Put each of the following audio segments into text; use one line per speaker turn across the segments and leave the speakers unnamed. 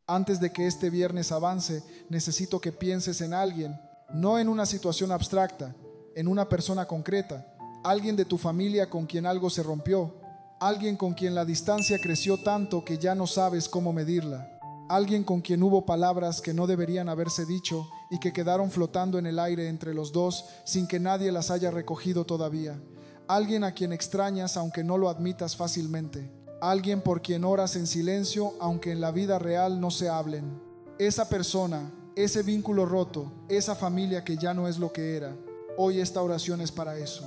Antes de que este viernes avance, necesito que pienses en alguien, no en una situación abstracta, en una persona concreta, alguien de tu familia con quien algo se rompió, alguien con quien la distancia creció tanto que ya no sabes cómo medirla, alguien con quien hubo palabras que no deberían haberse dicho y que quedaron flotando en el aire entre los dos sin que nadie las haya recogido todavía, alguien a quien extrañas aunque no lo admitas fácilmente, alguien por quien oras en silencio aunque en la vida real no se hablen. Esa persona, ese vínculo roto, esa familia que ya no es lo que era. Hoy esta oración es para eso.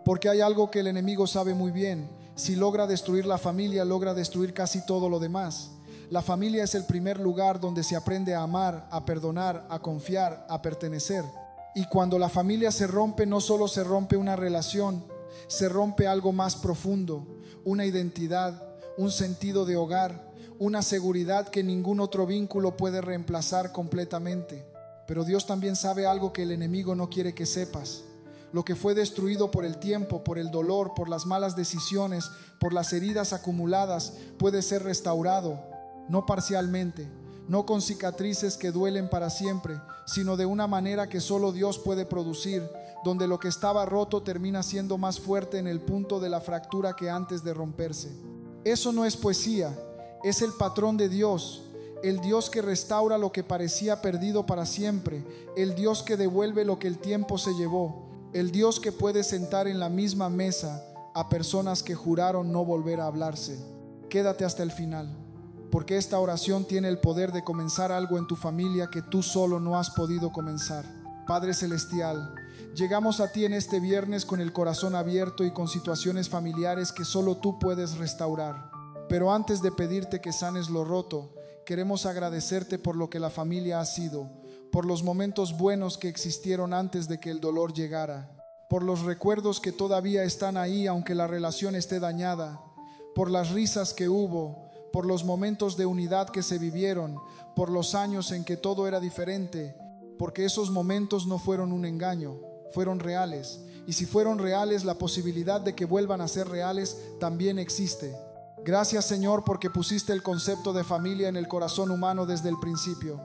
Porque hay algo que el enemigo sabe muy bien. Si logra destruir la familia, logra destruir casi todo lo demás. La familia es el primer lugar donde se aprende a amar, a perdonar, a confiar, a pertenecer. Y cuando la familia se rompe, no solo se rompe una relación, se rompe algo más profundo, una identidad, un sentido de hogar, una seguridad que ningún otro vínculo puede reemplazar completamente. Pero Dios también sabe algo que el enemigo no quiere que sepas. Lo que fue destruido por el tiempo, por el dolor, por las malas decisiones, por las heridas acumuladas, puede ser restaurado, no parcialmente, no con cicatrices que duelen para siempre, sino de una manera que solo Dios puede producir, donde lo que estaba roto termina siendo más fuerte en el punto de la fractura que antes de romperse. Eso no es poesía, es el patrón de Dios, el Dios que restaura lo que parecía perdido para siempre, el Dios que devuelve lo que el tiempo se llevó, el Dios que puede sentar en la misma mesa a personas que juraron no volver a hablarse. Quédate hasta el final, porque esta oración tiene el poder de comenzar algo en tu familia que tú solo no has podido comenzar. Padre Celestial, llegamos a ti en este viernes con el corazón abierto y con situaciones familiares que solo tú puedes restaurar. Pero antes de pedirte que sanes lo roto, queremos agradecerte por lo que la familia ha sido, por los momentos buenos que existieron antes de que el dolor llegara, por los recuerdos que todavía están ahí aunque la relación esté dañada, por las risas que hubo, por los momentos de unidad que se vivieron, por los años en que todo era diferente, porque esos momentos no fueron un engaño, fueron reales, y si fueron reales, la posibilidad de que vuelvan a ser reales también existe. Gracias, Señor, porque pusiste el concepto de familia en el corazón humano desde el principio,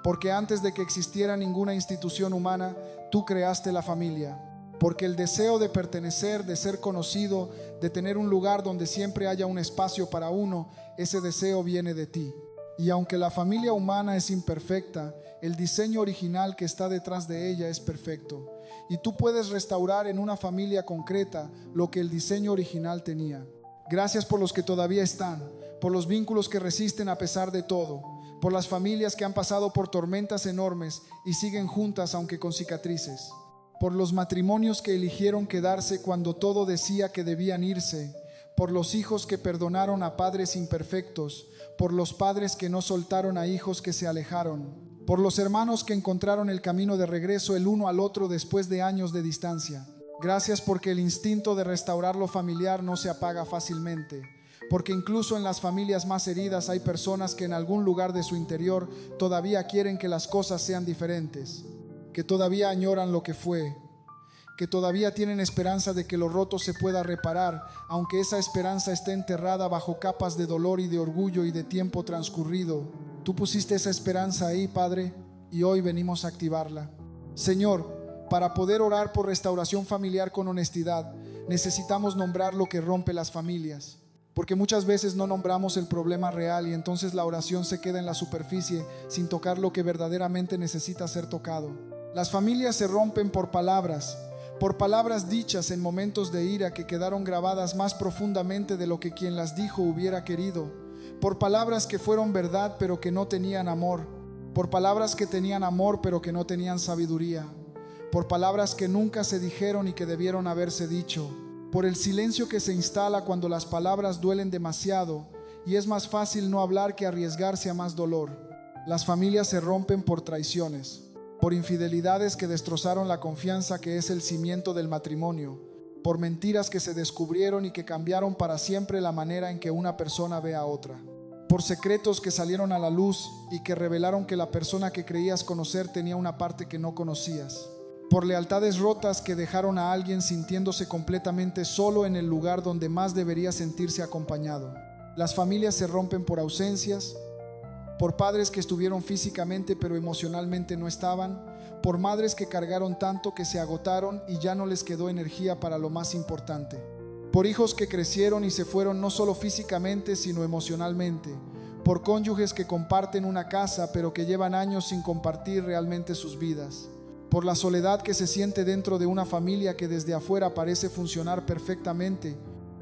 porque antes de que existiera ninguna institución humana, tú creaste la familia, porque el deseo de pertenecer, de ser conocido, de tener un lugar donde siempre haya un espacio para uno, ese deseo viene de ti. Y aunque la familia humana es imperfecta, el diseño original que está detrás de ella es perfecto, y tú puedes restaurar en una familia concreta lo que el diseño original tenía. Gracias por los que todavía están, por los vínculos que resisten a pesar de todo, por las familias que han pasado por tormentas enormes y siguen juntas aunque con cicatrices, por los matrimonios que eligieron quedarse cuando todo decía que debían irse, por los hijos que perdonaron a padres imperfectos, por los padres que no soltaron a hijos que se alejaron, por los hermanos que encontraron el camino de regreso el uno al otro después de años de distancia. Gracias porque el instinto de restaurar lo familiar no se apaga fácilmente, porque incluso en las familias más heridas hay personas que en algún lugar de su interior todavía quieren que las cosas sean diferentes, que todavía añoran lo que fue, que todavía tienen esperanza de que lo roto se pueda reparar, aunque esa esperanza esté enterrada bajo capas de dolor y de orgullo y de tiempo transcurrido. Tú pusiste esa esperanza ahí, Padre, y hoy venimos a activarla. Señor, para poder orar por restauración familiar con honestidad, necesitamos nombrar lo que rompe las familias, porque muchas veces no nombramos el problema real y entonces la oración se queda en la superficie sin tocar lo que verdaderamente necesita ser tocado. Las familias se rompen por palabras dichas en momentos de ira que quedaron grabadas más profundamente de lo que quien las dijo hubiera querido, por palabras que fueron verdad pero que no tenían amor, por palabras que tenían amor pero que no tenían sabiduría, por palabras que nunca se dijeron y que debieron haberse dicho, por el silencio que se instala cuando las palabras duelen demasiado y es más fácil no hablar que arriesgarse a más dolor. Las familias se rompen por traiciones, por infidelidades que destrozaron la confianza que es el cimiento del matrimonio, por mentiras que se descubrieron y que cambiaron para siempre la manera en que una persona ve a otra, por secretos que salieron a la luz y que revelaron que la persona que creías conocer tenía una parte que no conocías, por lealtades rotas que dejaron a alguien sintiéndose completamente solo en el lugar donde más debería sentirse acompañado. Las familias se rompen por ausencias, por padres que estuvieron físicamente pero emocionalmente no estaban, por madres que cargaron tanto que se agotaron y ya no les quedó energía para lo más importante, por hijos que crecieron y se fueron no solo físicamente sino emocionalmente, por cónyuges que comparten una casa pero que llevan años sin compartir realmente sus vidas, por la soledad que se siente dentro de una familia que desde afuera parece funcionar perfectamente.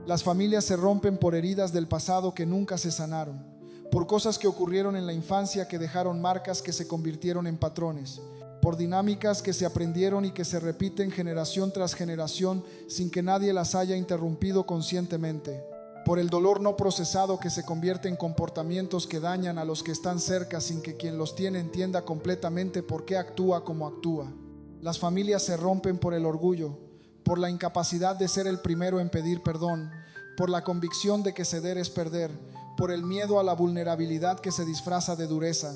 Las familias se rompen por heridas del pasado que nunca se sanaron, por cosas que ocurrieron en la infancia que dejaron marcas que se convirtieron en patrones, por dinámicas que se aprendieron y que se repiten generación tras generación sin que nadie las haya interrumpido conscientemente, por el dolor no procesado que se convierte en comportamientos que dañan a los que están cerca sin que quien los tiene entienda completamente por qué actúa como actúa. Las familias se rompen por el orgullo, por la incapacidad de ser el primero en pedir perdón, por la convicción de que ceder es perder, por el miedo a la vulnerabilidad que se disfraza de dureza,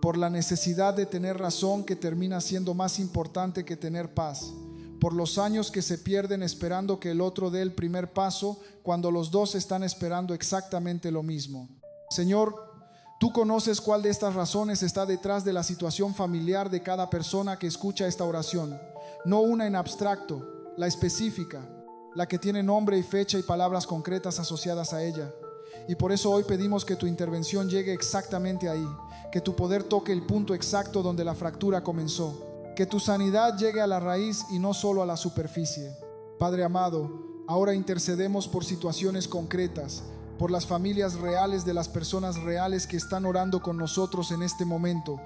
por la necesidad de tener razón que termina siendo más importante que tener paz, por los años que se pierden esperando que el otro dé el primer paso cuando los dos están esperando exactamente lo mismo. Señor, tú conoces cuál de estas razones está detrás de la situación familiar de cada persona que escucha esta oración, no una en abstracto, la específica, la que tiene nombre y fecha y palabras concretas asociadas a ella. Y por eso hoy pedimos que tu intervención llegue exactamente ahí, que tu poder toque el punto exacto donde la fractura comenzó, que tu sanidad llegue a la raíz y no solo a la superficie. Padre amado, ahora intercedemos por situaciones concretas, por las familias reales de las personas reales que están orando con nosotros en este momento.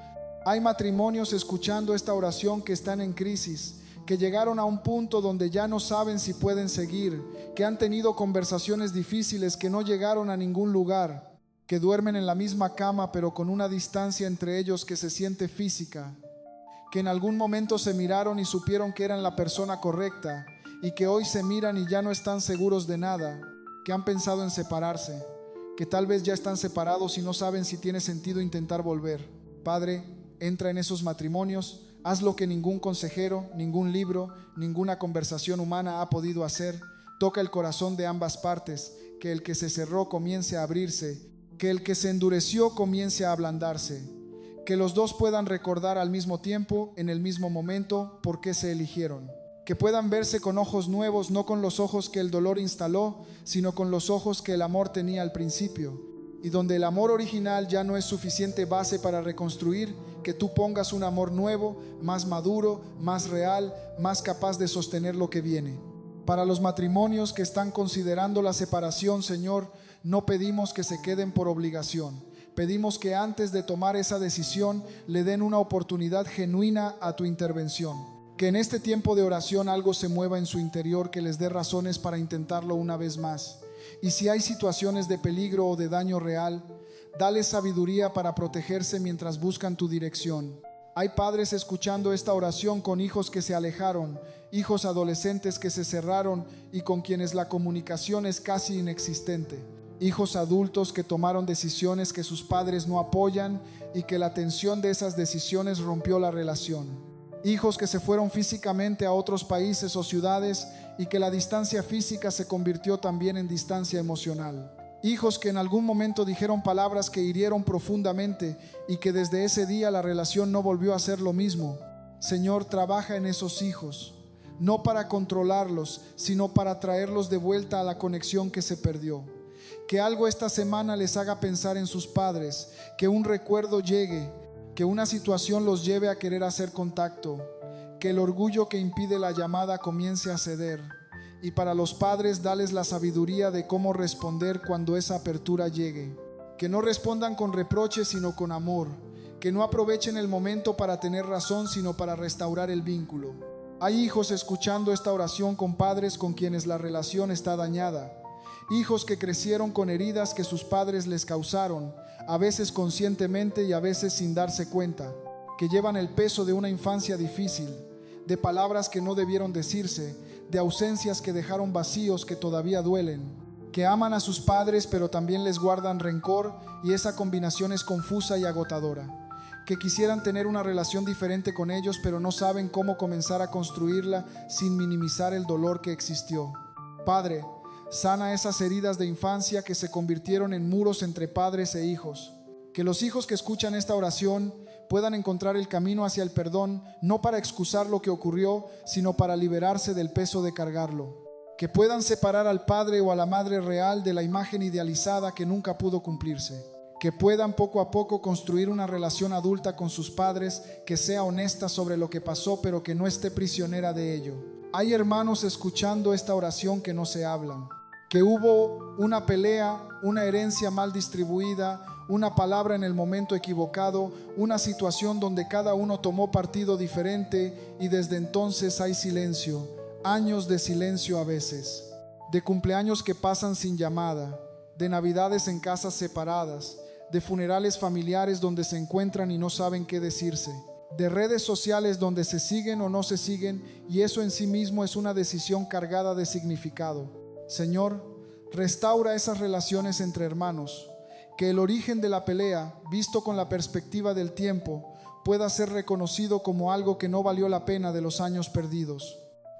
Hay matrimonios escuchando esta oración que están en crisis, que llegaron a un punto donde ya no saben si pueden seguir, que han tenido conversaciones difíciles que no llegaron a ningún lugar, que duermen en la misma cama pero con una distancia entre ellos que se siente física, que en algún momento se miraron y supieron que eran la persona correcta y que hoy se miran y ya no están seguros de nada, que han pensado en separarse, que tal vez ya están separados y no saben si tiene sentido intentar volver. Padre, entra en esos matrimonios. Haz lo que ningún consejero, ningún libro, ninguna conversación humana ha podido hacer. Toca el corazón de ambas partes, que el que se cerró comience a abrirse, que el que se endureció comience a ablandarse, que los dos puedan recordar al mismo tiempo, en el mismo momento, por qué se eligieron, que puedan verse con ojos nuevos, no con los ojos que el dolor instaló, sino con los ojos que el amor tenía al principio, y donde el amor original ya no es suficiente base para reconstruir, que tú pongas un amor nuevo, más maduro, más real, más capaz de sostener lo que viene. Para los matrimonios que están considerando la separación, Señor, no pedimos que se queden por obligación. Pedimos que antes de tomar esa decisión le den una oportunidad genuina a tu intervención. Que en este tiempo de oración algo se mueva en su interior que les dé razones para intentarlo una vez más. Y si hay situaciones de peligro o de daño real, dale sabiduría para protegerse mientras buscan tu dirección. Hay padres escuchando esta oración con hijos que se alejaron, hijos adolescentes que se cerraron y con quienes la comunicación es casi inexistente. Hijos adultos que tomaron decisiones que sus padres no apoyan y que la tensión de esas decisiones rompió la relación. Hijos que se fueron físicamente a otros países o ciudades y que la distancia física se convirtió también en distancia emocional. Hijos que en algún momento dijeron palabras que hirieron profundamente y que desde ese día la relación no volvió a ser lo mismo. Señor, trabaja en esos hijos, no para controlarlos, sino para traerlos de vuelta a la conexión que se perdió. Que algo esta semana les haga pensar en sus padres, que un recuerdo llegue, que una situación los lleve a querer hacer contacto, que el orgullo que impide la llamada comience a ceder. Y para los padres, dales la sabiduría de cómo responder cuando esa apertura llegue. Que no respondan con reproches, sino con amor. Que no aprovechen el momento para tener razón, sino para restaurar el vínculo. Hay hijos escuchando esta oración con padres con quienes la relación está dañada. Hijos que crecieron con heridas que sus padres les causaron, a veces conscientemente y a veces sin darse cuenta. Que llevan el peso de una infancia difícil, de palabras que no debieron decirse, de ausencias que dejaron vacíos que todavía duelen, que aman a sus padres pero también les guardan rencor y esa combinación es confusa y agotadora, que quisieran tener una relación diferente con ellos pero no saben cómo comenzar a construirla sin minimizar el dolor que existió. Padre, sana esas heridas de infancia que se convirtieron en muros entre padres e hijos, Que los hijos que escuchan esta oración puedan encontrar el camino hacia el perdón, no para excusar lo que ocurrió, sino para liberarse del peso de cargarlo. Que puedan separar al padre o a la madre real de la imagen idealizada que nunca pudo cumplirse. Que puedan poco a poco construir una relación adulta con sus padres que sea honesta sobre lo que pasó, pero que no esté prisionera de ello. Hay hermanos escuchando esta oración que no se hablan, que hubo una pelea, una herencia mal distribuida, una palabra en el momento equivocado, una situación donde cada uno tomó partido diferente y desde entonces hay silencio, años de silencio a veces, de cumpleaños que pasan sin llamada, de navidades en casas separadas, de funerales familiares donde se encuentran y no saben qué decirse, de redes sociales donde se siguen o no se siguen, y eso en sí mismo es una decisión cargada de significado. Señor, restaura esas relaciones entre hermanos, que el origen de la pelea, visto con la perspectiva del tiempo, pueda ser reconocido como algo que no valió la pena de los años perdidos.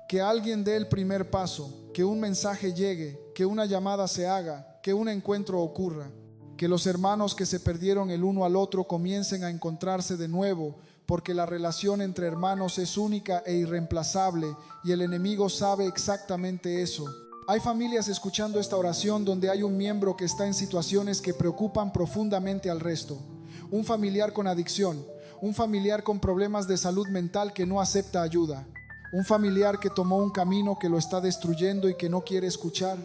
Que alguien dé el primer paso, que un mensaje llegue, que una llamada se haga, que un encuentro ocurra. Que los hermanos que se perdieron el uno al otro comiencen a encontrarse de nuevo, porque la relación entre hermanos es única e irreemplazable y el enemigo sabe exactamente eso. Hay familias escuchando esta oración donde hay un miembro que está en situaciones que preocupan profundamente al resto. Un familiar con adicción, un familiar con problemas de salud mental que no acepta ayuda, un familiar que tomó un camino que lo está destruyendo y que no quiere escuchar,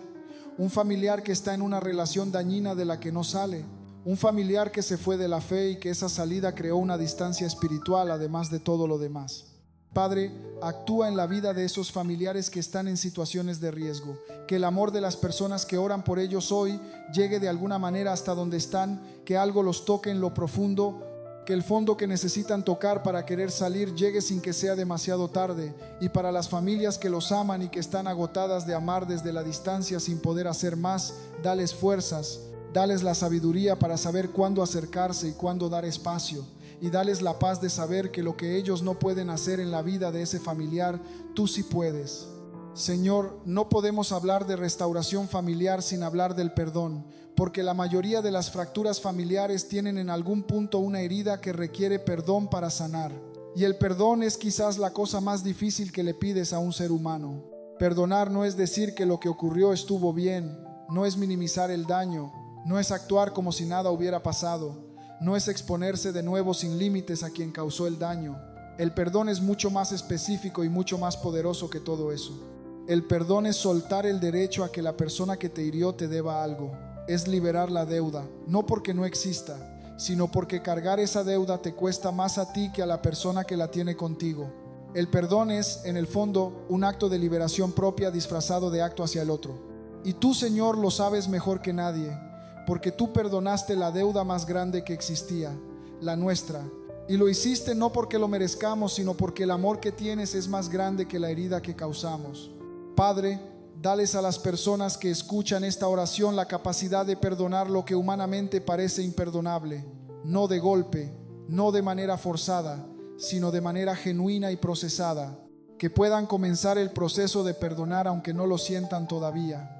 un familiar que está en una relación dañina de la que no sale, un familiar que se fue de la fe y que esa salida creó una distancia espiritual además de todo lo demás. Padre, actúa en la vida de esos familiares que están en situaciones de riesgo. Que el amor de las personas que oran por ellos hoy llegue de alguna manera hasta donde están, que algo los toque en lo profundo, que el fondo que necesitan tocar para querer salir llegue sin que sea demasiado tarde. Y para las familias que los aman y que están agotadas de amar desde la distancia sin poder hacer más, dales fuerzas, dales la sabiduría para saber cuándo acercarse y cuándo dar espacio. Y dales la paz de saber que lo que ellos no pueden hacer en la vida de ese familiar, tú sí puedes. Señor, no podemos hablar de restauración familiar sin hablar del perdón, porque la mayoría de las fracturas familiares tienen en algún punto una herida que requiere perdón para sanar. Y el perdón es quizás la cosa más difícil que le pides a un ser humano. Perdonar no es decir que lo que ocurrió estuvo bien, no es minimizar el daño, no es actuar como si nada hubiera pasado. No es exponerse de nuevo sin límites a quien causó el daño. El perdón es mucho más específico y mucho más poderoso que todo eso. El perdón es soltar el derecho a que la persona que te hirió te deba algo. Es liberar la deuda, no porque no exista, sino porque cargar esa deuda te cuesta más a ti que a la persona que la tiene contigo. El perdón es, en el fondo, un acto de liberación propia disfrazado de acto hacia el otro. Y tú, Señor, lo sabes mejor que nadie, porque tú perdonaste la deuda más grande que existía, la nuestra, y lo hiciste no porque lo merezcamos, sino porque el amor que tienes es más grande que la herida que causamos. Padre, dales a las personas que escuchan esta oración la capacidad de perdonar lo que humanamente parece imperdonable, no de golpe, no de manera forzada, sino de manera genuina y procesada, que puedan comenzar el proceso de perdonar aunque no lo sientan todavía.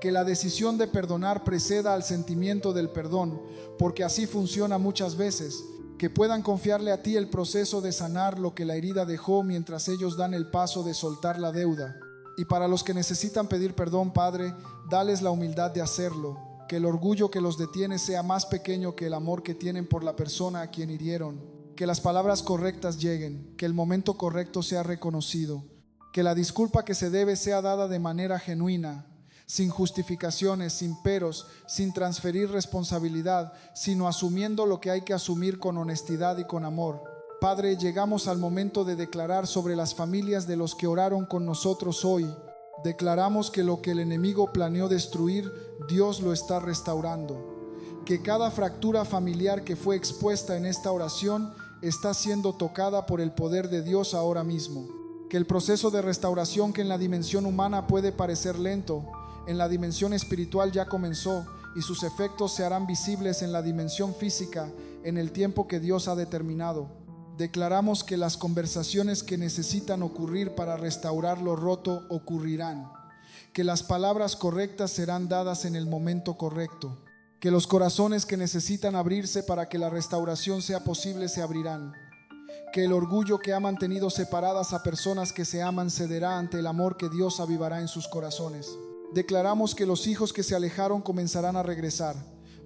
Que la decisión de perdonar preceda al sentimiento del perdón, porque así funciona muchas veces. Que puedan confiarle a ti el proceso de sanar lo que la herida dejó mientras ellos dan el paso de soltar la deuda. Y para los que necesitan pedir perdón, Padre, dales la humildad de hacerlo. Que el orgullo que los detiene sea más pequeño que el amor que tienen por la persona a quien hirieron. Que las palabras correctas lleguen, que el momento correcto sea reconocido. Que la disculpa que se debe sea dada de manera genuina, sin justificaciones, sin peros, sin transferir responsabilidad, sino asumiendo lo que hay que asumir con honestidad y con amor. Padre, llegamos al momento de declarar sobre las familias de los que oraron con nosotros hoy. Declaramos que lo que el enemigo planeó destruir, Dios lo está restaurando. Que cada fractura familiar que fue expuesta en esta oración está siendo tocada por el poder de Dios ahora mismo. Que el proceso de restauración que en la dimensión humana puede parecer lento, en la dimensión espiritual ya comenzó y sus efectos se harán visibles en la dimensión física en el tiempo que Dios ha determinado. Declaramos que las conversaciones que necesitan ocurrir para restaurar lo roto ocurrirán, que las palabras correctas serán dadas en el momento correcto, que los corazones que necesitan abrirse para que la restauración sea posible se abrirán, que el orgullo que ha mantenido separadas a personas que se aman cederá ante el amor que Dios avivará en sus corazones. Declaramos que los hijos que se alejaron comenzarán a regresar,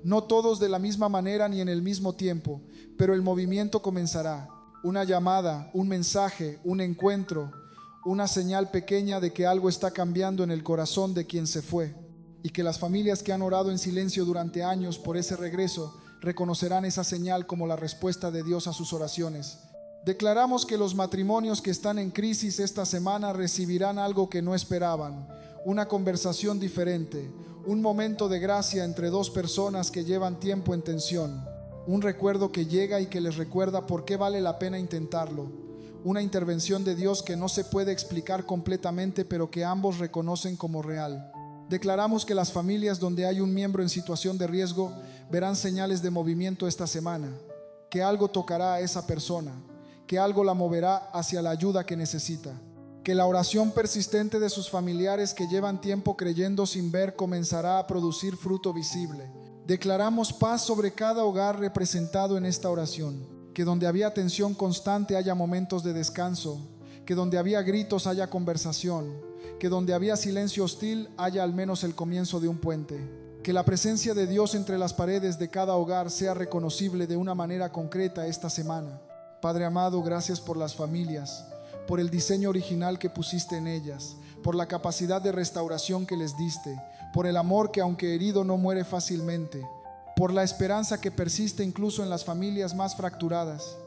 no todos de la misma manera ni en el mismo tiempo, pero el movimiento comenzará. Una llamada, un mensaje, un encuentro, una señal pequeña de que algo está cambiando en el corazón de quien se fue, y que las familias que han orado en silencio durante años por ese regreso reconocerán esa señal como la respuesta de Dios a sus oraciones. Declaramos que los matrimonios que están en crisis esta semana recibirán algo que no esperaban, una conversación diferente, un momento de gracia entre dos personas que llevan tiempo en tensión, un recuerdo que llega y que les recuerda por qué vale la pena intentarlo, una intervención de Dios que no se puede explicar completamente, pero que ambos reconocen como real. Declaramos que las familias donde hay un miembro en situación de riesgo verán señales de movimiento esta semana, que algo tocará a esa persona, que algo la moverá hacia la ayuda que necesita, que la oración persistente de sus familiares que llevan tiempo creyendo sin ver comenzará a producir fruto visible. Declaramos paz sobre cada hogar representado en esta oración, que donde había tensión constante haya momentos de descanso, que donde había gritos haya conversación, que donde había silencio hostil haya al menos el comienzo de un puente, que la presencia de Dios entre las paredes de cada hogar sea reconocible de una manera concreta esta semana. Padre amado, gracias por las familias, por el diseño original que pusiste en ellas, por la capacidad de restauración que les diste, por el amor que aunque herido no muere fácilmente, por la esperanza que persiste incluso en las familias más fracturadas,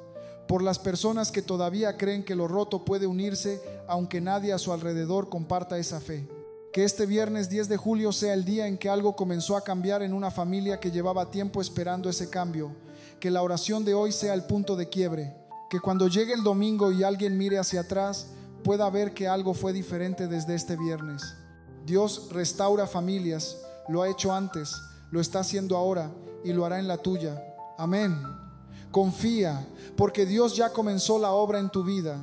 por las personas que todavía creen que lo roto puede unirse aunque nadie a su alrededor comparta esa fe. Que este viernes 10 de julio sea el día en que algo comenzó a cambiar en una familia que llevaba tiempo esperando ese cambio. Que la oración de hoy sea el punto de quiebre. Que cuando llegue el domingo y alguien mire hacia atrás, pueda ver que algo fue diferente desde este viernes. Dios restaura familias, lo ha hecho antes, lo está haciendo ahora y lo hará en la tuya. Amén. Confía, porque Dios ya comenzó la obra en tu vida.